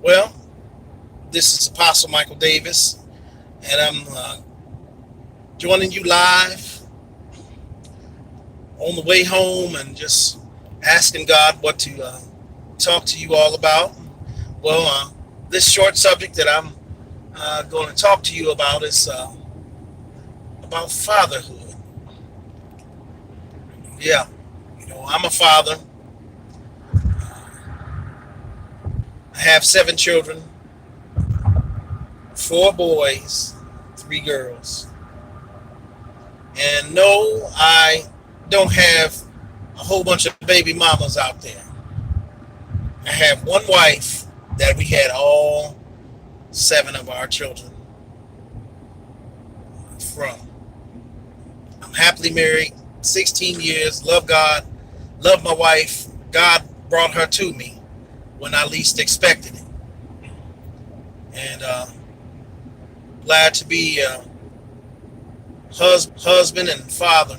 Well, this is Apostle Michael Davis, and I'm joining you live on the way home and just asking God what to talk to you all about. Well, this short subject that I'm going to talk to you about is about fatherhood. Yeah, I'm a father. I have 7 children, 4 boys, 3 girls. And no, I don't have a whole bunch of baby mamas out there. I have one wife that we had all 7 of our children from. I'm happily married, 16 years, love God, love my wife. God brought her to me when I least expected it. And glad to be husband and father,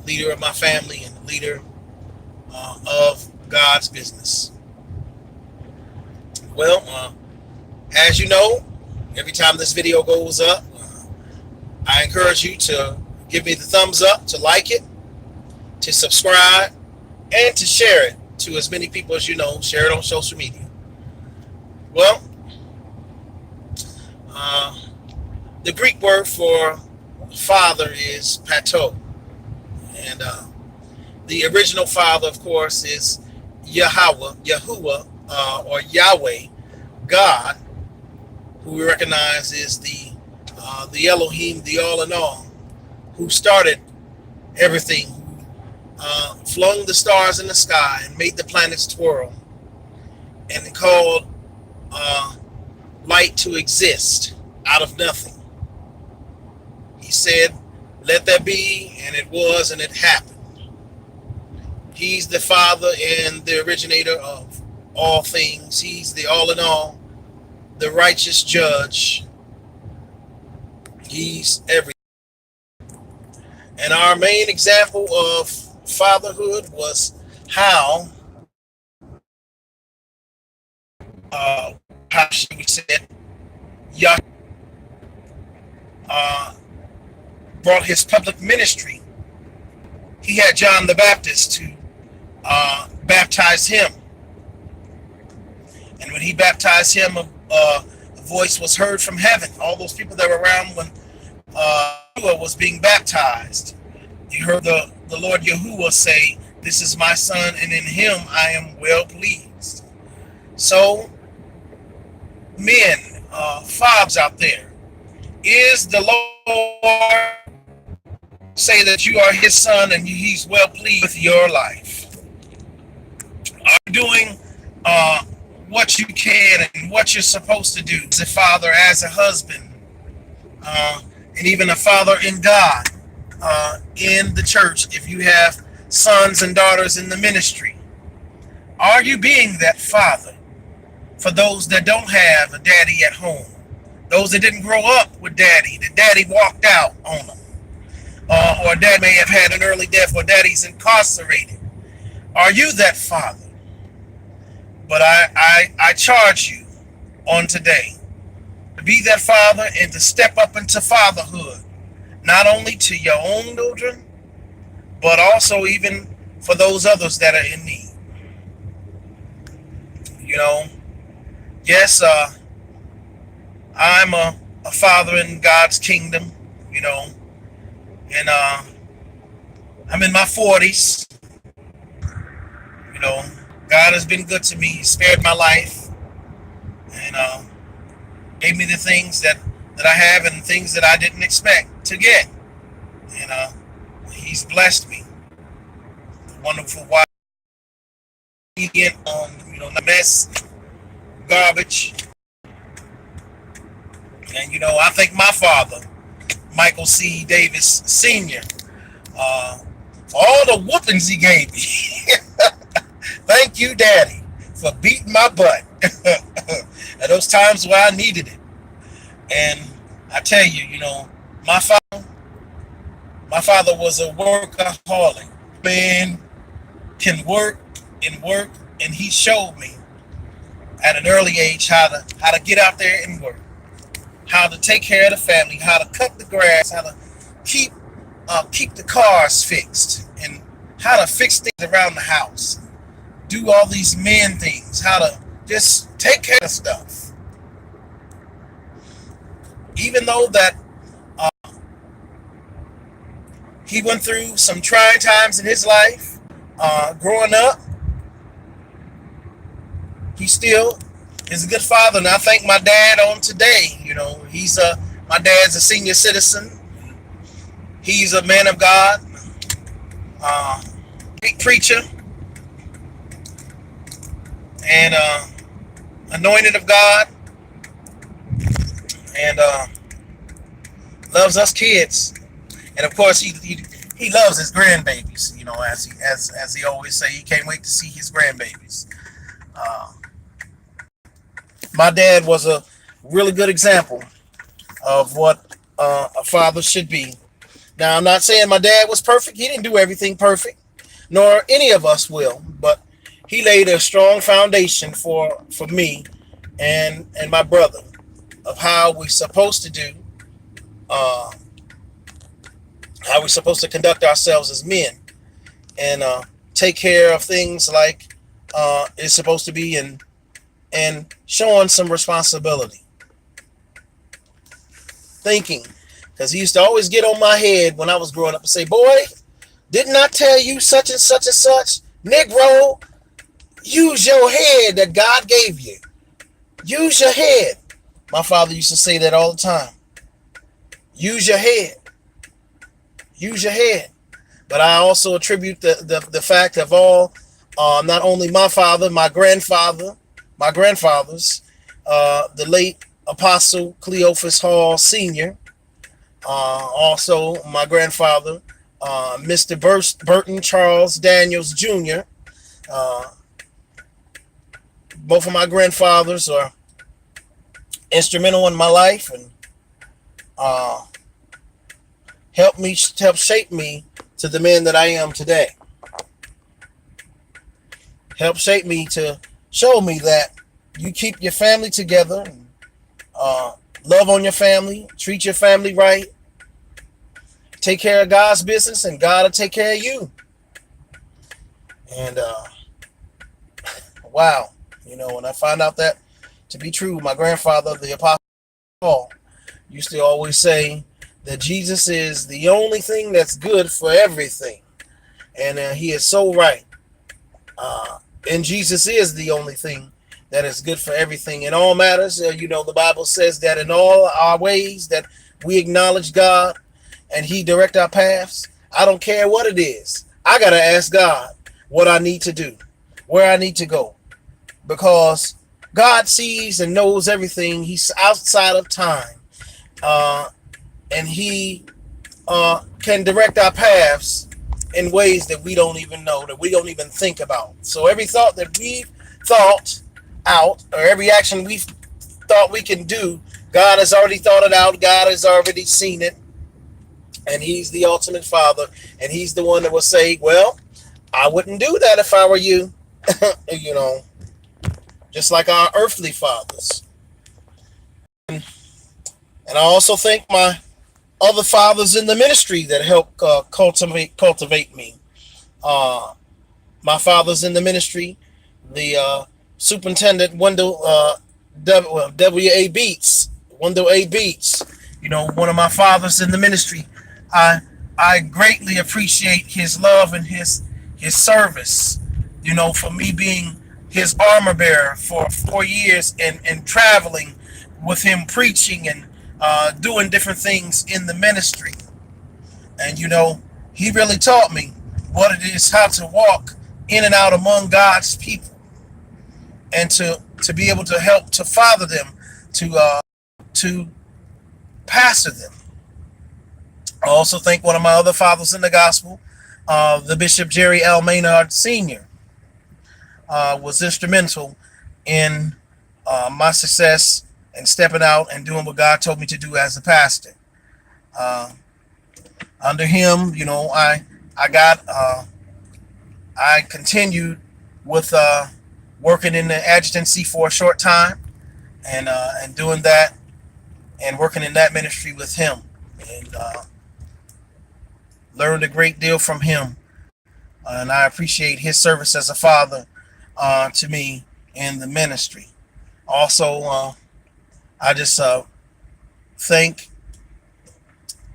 leader of my family and leader of God's business. Well, as you know, every time this video goes up, I encourage you to give me the thumbs up, to like it, to subscribe, and to share it to as many people as you know. Share it on social media. Well, the Greek word for father is pato. And the original father, of course, is Yahuwah, or Yahweh, God, who we recognize is the Elohim, the all in all, who started everything, who flung the stars in the sky and made the planets twirl, and called light to exist out of nothing. He said, "Let there be," and it was, and it happened. He's the father and the originator of all things. He's the all in all, the righteous judge. He's everything. And our main example of fatherhood was how we said Yah brought his public ministry. He had John the Baptist to baptize him. And when he baptized him, a voice was heard from heaven. All those people that were around when Yahuwah was being baptized, you heard the Lord Yahuwah say, "This is my son, and in him I am well pleased." So, men, fathers out there, is the Lord say that you are his son and he's well pleased with your life? Are you doing what you can and what you're supposed to do as a father, as a husband, and even a father in God, in the church? If you have sons and daughters in the ministry, are you being that father for those that don't have a daddy at home, those that didn't grow up with daddy, that daddy walked out on them, or dad may have had an early death, or daddy's incarcerated? Are you that father? But I charge you on today to be that father and to step up into fatherhood, not only to your own children, but also even for those others that are in need. Yes, I'm a father in God's kingdom, and I'm in my 40s. God has been good to me. He spared my life and gave me the things that I have and things that I didn't expect to get. And he's blessed me. Wonderful wife, the mess, garbage. And I thank my father, Michael C. Davis Sr., for all the whoopings he gave me. Thank you, Daddy, for beating my butt at those times where I needed it. And I tell you, my father was a workaholic. Man can work and work, and he showed me at an early age how to get out there and work, how to take care of the family, how to cut the grass, how to keep keep the cars fixed, and how to fix things around the house. Do all these men things, how to just take care of stuff. Even though that he went through some trying times in his life growing up, he still is a good father, and I thank my dad on today. You know, my dad's a senior citizen. He's a man of God, big preacher, and anointed of God, and loves us kids. And of course, he loves his grandbabies. You know, as he always say, he can't wait to see his grandbabies. Uh, my dad was a really good example of what a father should be. Now, I'm not saying my dad was perfect. He didn't do everything perfect, nor any of us will. But he laid a strong foundation for me and my brother of how we're supposed to do, uh, how we're supposed to conduct ourselves as men, and take care of things like it's supposed to be, and showing some responsibility, thinking. Because he used to always get on my head when I was growing up and say, "Boy, didn't I tell you such and such and such? Negro, use your head that God gave you. Use your head." My father used to say that all the time. Use your head. Use your head. But I also attribute the fact of all, not only my father, my grandfathers, the late Apostle Cleophas Hall Sr., also my grandfather, Mr. Burton Charles Daniels Jr. Both of my grandfathers are instrumental in my life, and help shape me to the man that I am today. Help shape me to show me that you keep your family together, and, love on your family, treat your family right, take care of God's business, and God will take care of you. And wow, you know, when I found out that to be true, my grandfather, the Apostle Paul, used to always say that Jesus is the only thing that's good for everything. And he is so right. And Jesus is the only thing that is good for everything in all matters. You know, the Bible says that in all our ways that we acknowledge God and he direct our paths. I don't care what it is. I got to ask God what I need to do, where I need to go, because God sees and knows everything. He's outside of time, and he can direct our paths in ways that we don't even know, that we don't even think about. So every thought that we've thought out, or every action we've thought we can do, God has already thought it out. God has already seen it. And he's the ultimate father. And he's the one that will say, well, I wouldn't do that if I were you. You know, just like our earthly fathers. And I also thank my other fathers in the ministry that help cultivate me. My fathers in the ministry, the superintendent Wendell W.A. Beats, Wendell A. Beats, you know, one of my fathers in the ministry. I greatly appreciate his love and his service, you know, for me being his armor bearer for 4 years and traveling with him, preaching and doing different things in the ministry. And, you know, he really taught me what it is, how to walk in and out among God's people, and to be able to help to father them, to pastor them. I also think one of my other fathers in the gospel, the Bishop Jerry L. Maynard Sr., was instrumental in my success and stepping out and doing what God told me to do as a pastor. Under him, you know, I continued with working in the adjutancy for a short time, and doing that and working in that ministry with him, and learned a great deal from him. And I appreciate his service as a father to me in the ministry. Also, I just thank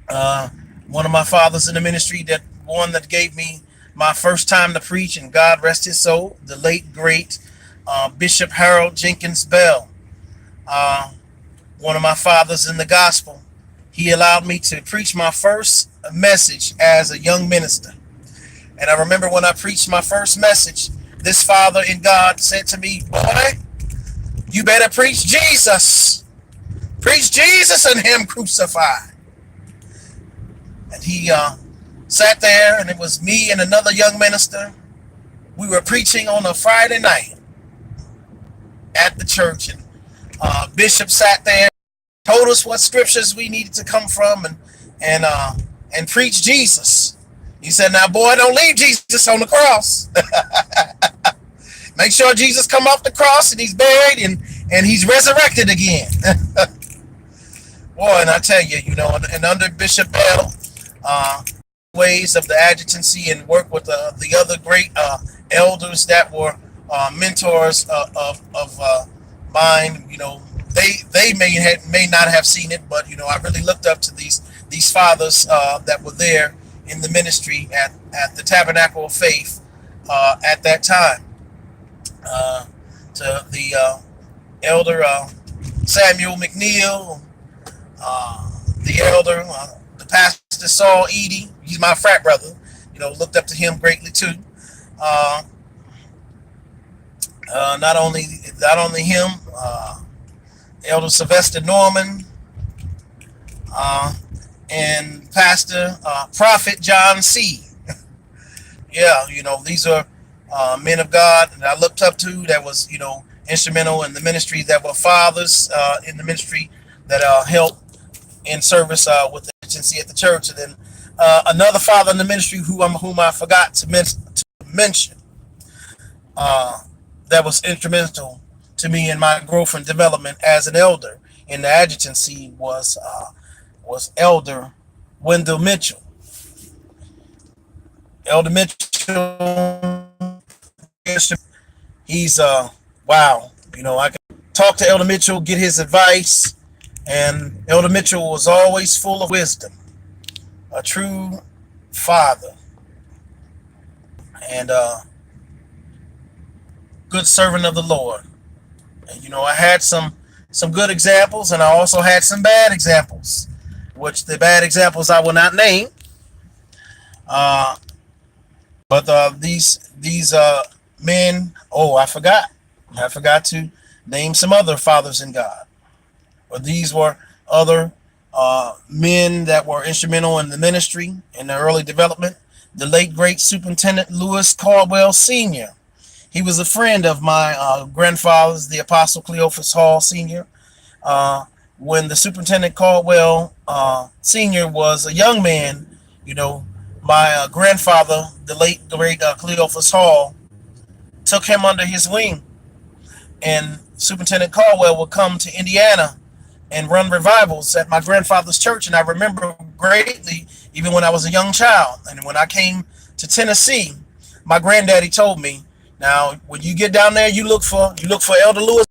one of my fathers in the ministry, that one that gave me my first time to preach, and God rest his soul, the late great Bishop Harold Jenkins Bell. One of my fathers in the gospel. He allowed me to preach my first message as a young minister. And I remember when I preached my first message, this father in God said to me, "Boy, you better preach Jesus. Preach Jesus and him crucified." And he sat there, and it was me and another young minister. We were preaching on a Friday night at the church, and Bishop sat there, told us what scriptures we needed to come from, and preach Jesus. He said, "Now, boy, don't leave Jesus on the cross. Make sure Jesus come off the cross and he's buried and he's resurrected again." Boy, and I tell you, and under Bishop Bell, ways of the adjutancy, and work with the other great elders that were mentors of mine. They may not have seen it, but I really looked up to these fathers that were there in the ministry at the Tabernacle of Faith at that time. To the elder Samuel McNeil, the elder, the pastor Saul Edie. He's my frat brother. Looked up to him greatly too. Not only him, Elder Sylvester Norman, and Pastor Prophet John C. Yeah, these are men of God that I looked up to, that was instrumental in the ministry, that were fathers in the ministry that helped in service with the agency at the church. And then another father in the ministry whom I forgot to mention, that was instrumental to me in my growth and development as an elder in the adjutancy, was Elder Wendell Mitchell. Elder Mitchell, he's wow. I can talk to Elder Mitchell, get his advice, and Elder Mitchell was always full of wisdom, a true father, and good servant of the Lord. And I had some good examples, and I also had some bad examples, which the bad examples I will not name. But these men, I forgot to name some other fathers in God. But these were other men that were instrumental in the ministry in the early development. The late great Superintendent Lewis Caldwell Sr. He was a friend of my grandfather's, the Apostle Cleophas Hall Sr. When the Superintendent Caldwell Sr. was a young man, my grandfather, the late great Cleophas Hall, took him under his wing. And Superintendent Caldwell would come to Indiana and run revivals at my grandfather's church. And I remember greatly, even when I was a young child. And when I came to Tennessee, my granddaddy told me, "Now, when you get down there, you look for Elder Lewis,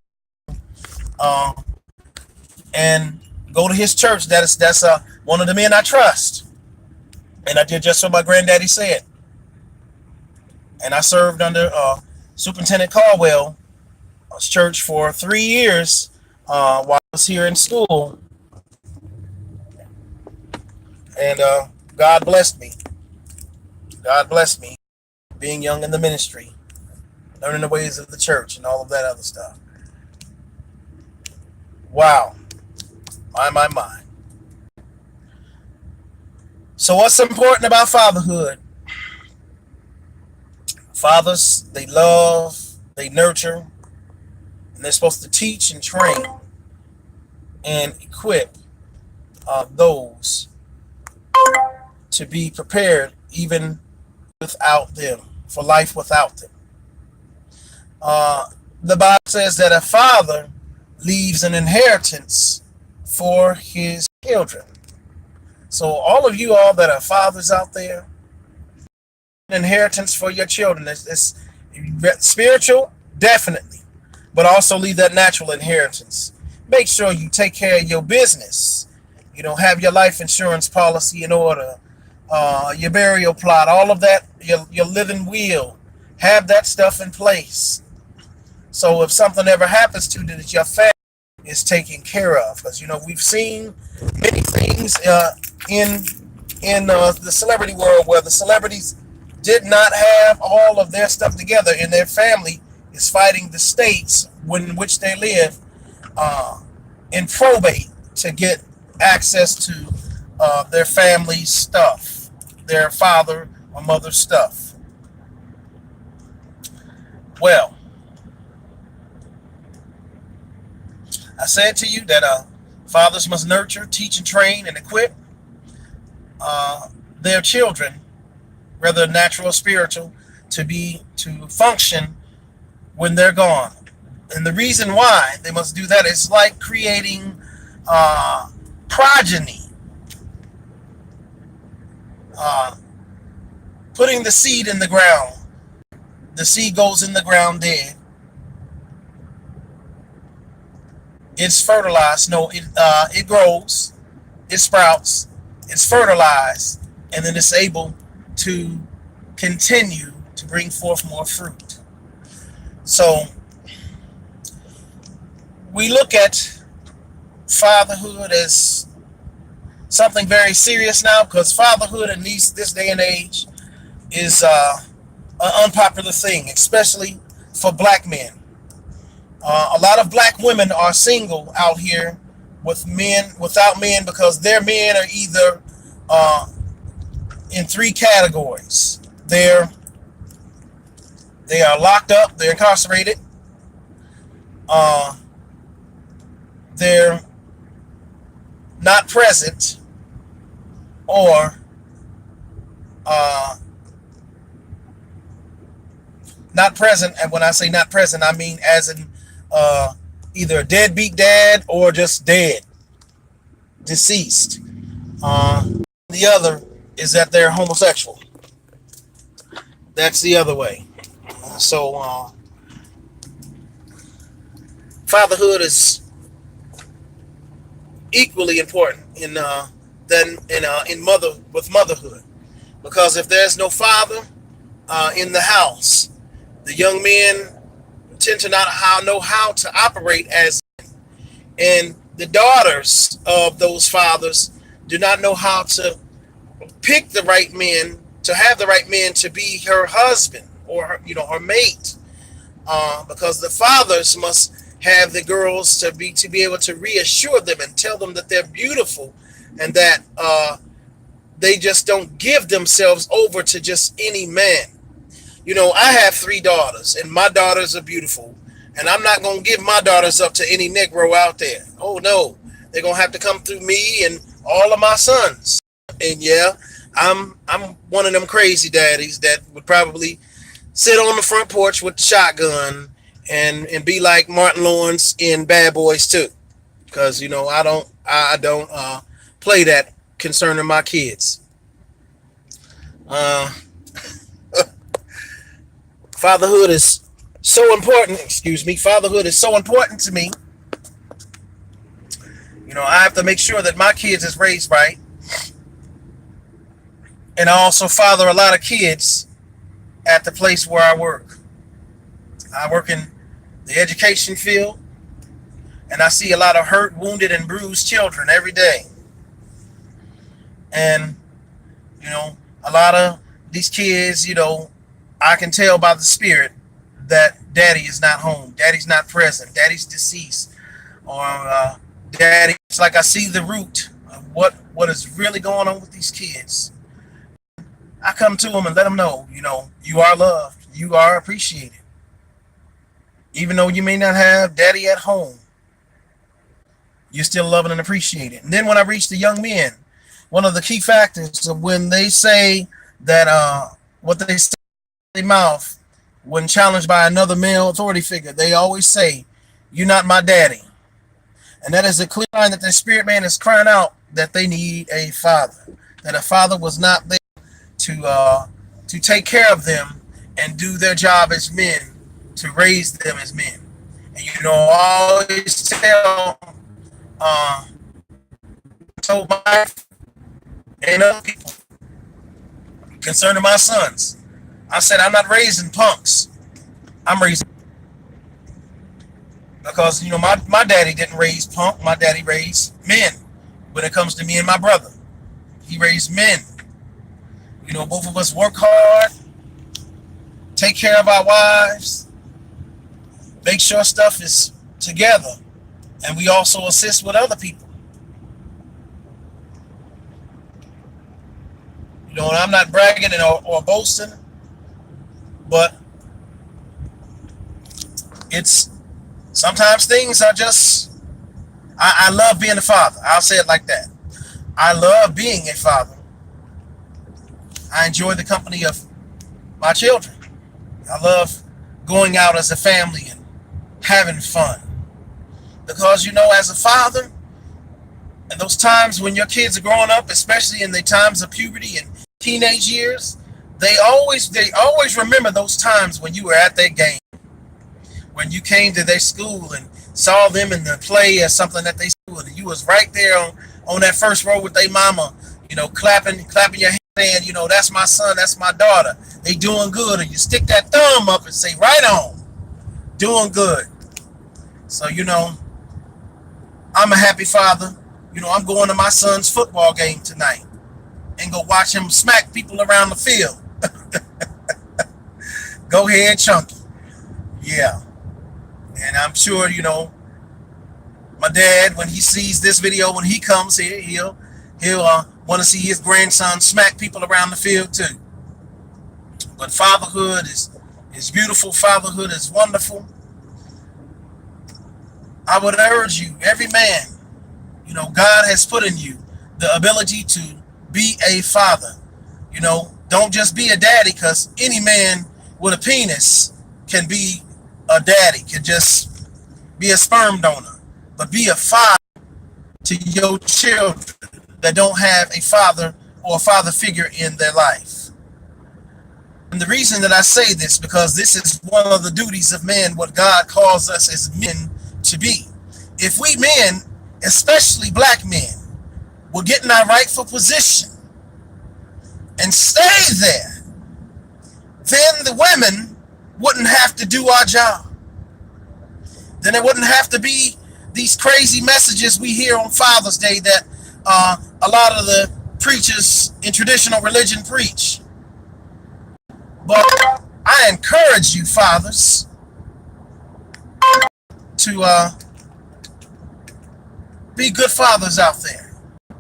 and go to his church. That's one of the men I trust." And I did just what my granddaddy said. And I served under Superintendent Caldwell's church for 3 years while I was here in school. And God blessed me. God blessed me being young in the ministry, learning the ways of the church and all of that other stuff. Wow. My. So what's important about fatherhood? Fathers, they love, they nurture, and they're supposed to teach and train and equip those to be prepared even without them, for life without them. the Bible says that a father leaves an inheritance for his children. So all of you all that are fathers out there, inheritance for your children. It's spiritual, definitely, but also leave that natural inheritance. Make sure you take care of your business. You know, have your life insurance policy in order, your burial plot, all of that, your living will. Have that stuff in place. So if something ever happens to you, that your family is taken care of. Because we've seen many things in the celebrity world where the celebrities did not have all of their stuff together, and their family is fighting the states in which they live in probate to get access to their family stuff, their father or mother stuff. Well, I said to you that fathers must nurture, teach, and train and equip their children, whether natural or spiritual, to function when they're gone. And the reason why they must do that is like creating progeny, putting the seed in the ground. The seed goes in the ground dead. It's fertilized. No, it grows, it sprouts, it's fertilized, and then it's able to continue to bring forth more fruit. So we look at fatherhood as something very serious now, because fatherhood in this day and age is an unpopular thing, especially for black men. A lot of black women are single out here without men, because their men are either in three categories. They are locked up, they're incarcerated, they're not present, or not present. And when I say not present, I mean as in either a deadbeat dad or just dead, deceased. The other is that they're homosexual. That's the other way. So fatherhood is equally important in motherhood, because if there's no father in the house, the young men tend to not know how to operate as, and the daughters of those fathers do not know how to pick the right men, to have the right men to be her husband or her mate, because the fathers must have the girls to be able to reassure them and tell them that they're beautiful, and that they just don't give themselves over to just any man. I have 3 daughters, and my daughters are beautiful, and I'm not going to give my daughters up to any Negro out there. Oh no, they're going to have to come through me and all of my sons. And yeah, I'm one of them crazy daddies that would probably sit on the front porch with the shotgun and be like Martin Lawrence in Bad Boys 2, because I don't play that concerning my kids. Fatherhood is so important. Fatherhood is so important to me. I have to make sure that my kids is raised right, and I also father a lot of kids at the place where I work. I work in the education field, and I see a lot of hurt, wounded, and bruised children every day. And, a lot of these kids, I can tell by the spirit that daddy is not home, daddy's not present, daddy's deceased, or daddy. It's like I see the root of what is really going on with these kids. I come to them and let them know, you are loved, you are appreciated. Even though you may not have daddy at home, you're still loved and appreciated. And then when I reach the young men, one of the key factors of when they say that what they say in their mouth when challenged by another male authority figure, they always say, "You're not my daddy." And that is a clear line that the spirit man is crying out that they need a father, that a father was not there to take care of them and do their job as men, to raise them as men. And I always told my wife and other people concerning my sons, I said, I'm not raising punks. I'm raising, because my daddy didn't raise punk. My daddy raised men. When it comes to me and my brother, he raised men. Both of us work hard, take care of our wives, make sure stuff is together, and we also assist with other people. And I'm not bragging or boasting, but it's sometimes things are just, I love being a father. I'll say it like that. I love being a father. I enjoy the company of my children. I love going out as a family and having fun. Because, as a father, and those times when your kids are growing up, especially in the times of puberty and teenage years, they always remember those times when you were at their game, when you came to their school and saw them in the play or something that they school, and you was right there on that first row with their mama, clapping your hand, saying, that's my son, that's my daughter, they doing good, and you stick that thumb up and say, right on, doing good. So I'm a happy father. I'm going to my son's football game tonight and go watch him smack people around the field. Go ahead, Chunky. Yeah. And I'm sure, my dad, when he sees this video, when he comes here, he'll want to see his grandson smack people around the field too. But fatherhood is beautiful. Fatherhood is wonderful. I would urge you, every man, God has put in you the ability to be a father. Don't just be a daddy, because any man with a penis can be a daddy, can just be a sperm donor. But be a father to your children that don't have a father or a father figure in their life. And the reason that I say this, because this is one of the duties of men, what God calls us as men to be. If we men, especially black men, will get in our rightful position and stay there, then the women wouldn't have to do our job. Then it wouldn't have to be these crazy messages we hear on Father's Day that a lot of the preachers in traditional religion preach. But I encourage you, fathers, to be good fathers out there.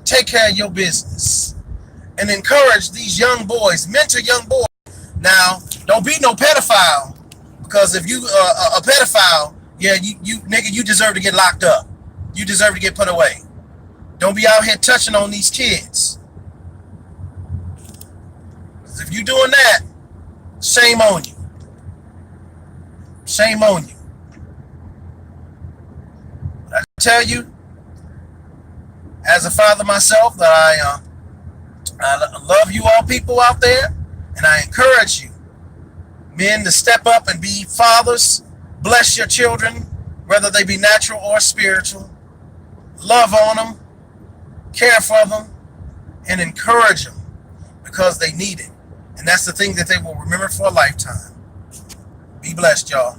Take care of your business and encourage these young boys, mentor young boys. Now, don't be no pedophile, because if you a pedophile, yeah, you nigga, you deserve to get locked up. You deserve to get put away. Don't be out here touching on these kids. Because if you're doing that, shame on you. Shame on you. But I tell you, as a father myself, that I love you all people out there, and I encourage you, men, to step up and be fathers. Bless your children, whether they be natural or spiritual. Love on them, care for them, and encourage them, because they need it. And that's the thing that they will remember for a lifetime. Be blessed, y'all.